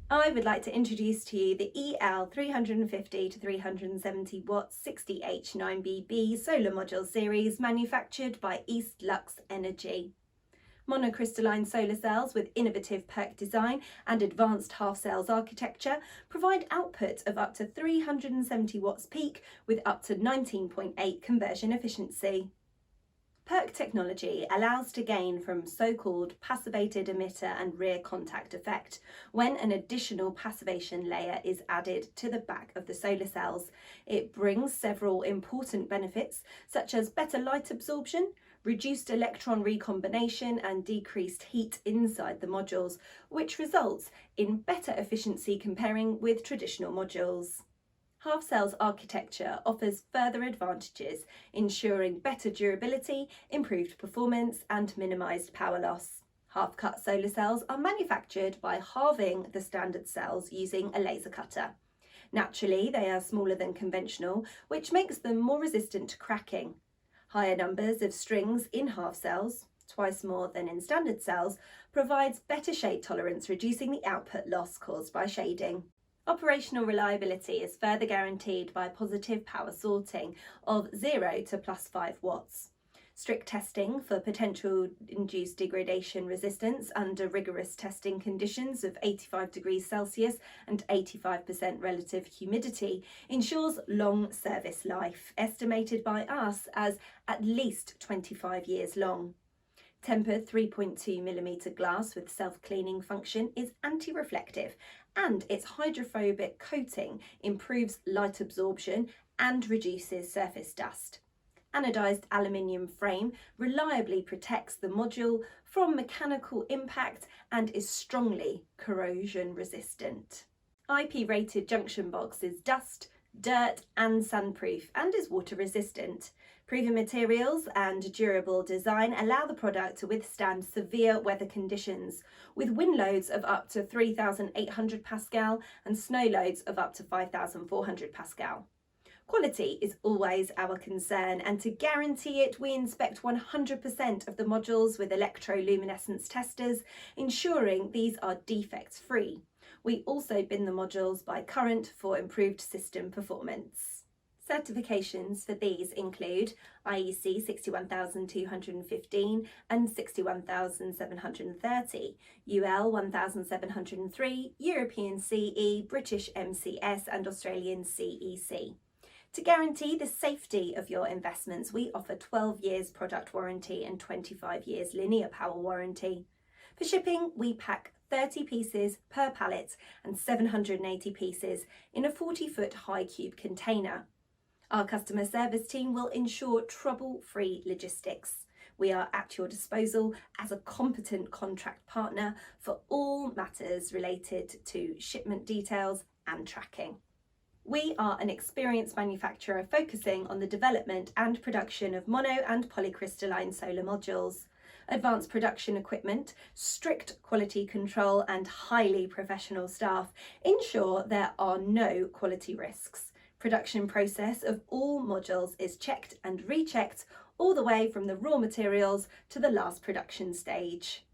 I would like to introduce to you the EL 350 to 370 watt 60H9BB solar module series manufactured by East Lux Energy. Monocrystalline solar cells with innovative PERC design and advanced half cells architecture provide output of up to 370 watts peak with up to 19.8 conversion efficiency. PERC technology allows to gain from so-called passivated emitter and rear contact effect when an additional passivation layer is added to the back of the solar cells. It brings several important benefits such as better light absorption, reduced electron recombination and decreased heat inside the modules, which results in better efficiency comparing with traditional modules. Half cells architecture offers further advantages, ensuring better durability, improved performance and minimised power loss. Half-cut solar cells are manufactured by halving the standard cells using a laser cutter. Naturally, they are smaller than conventional, which makes them more resistant to cracking. Higher numbers of strings in half cells, twice more than in standard cells, provides better shade tolerance, reducing the output loss caused by shading. Operational reliability is further guaranteed by positive power sorting of 0 to +5 watts. Strict testing for potential induced degradation resistance under rigorous testing conditions of 85 degrees Celsius and 85% relative humidity ensures long service life, estimated by us as at least 25 years long. Tempered 3.2mm glass with self-cleaning function is anti-reflective, and its hydrophobic coating improves light absorption and reduces surface dust. Anodized aluminium frame reliably protects the module from mechanical impact and is strongly corrosion resistant. IP-rated junction box is dust, dirt and sandproof and is water resistant. Proven materials and durable design allow the product to withstand severe weather conditions, with wind loads of up to 3,800 Pascal and snow loads of up to 5,400 Pascal. Quality is always our concern, and to guarantee it, we inspect 100% of the modules with electroluminescence testers, ensuring these are defect-free. We also bin the modules by current for improved system performance. Certifications for these include IEC 61215 and 61730, UL 1703, European CE, British MCS and Australian CEC. To guarantee the safety of your investments, we offer 12 years product warranty and 25 years linear power warranty. For shipping, we pack 30 pieces per pallet and 780 pieces in a 40-foot high cube container. Our customer service team will ensure trouble-free logistics. We are at your disposal as a competent contract partner for all matters related to shipment details and tracking. We are an experienced manufacturer focusing on the development and production of mono and polycrystalline solar modules. Advanced production equipment, strict quality control and highly professional staff ensure there are no quality risks. Production process of all modules is checked and rechecked all the way from the raw materials to the last production stage.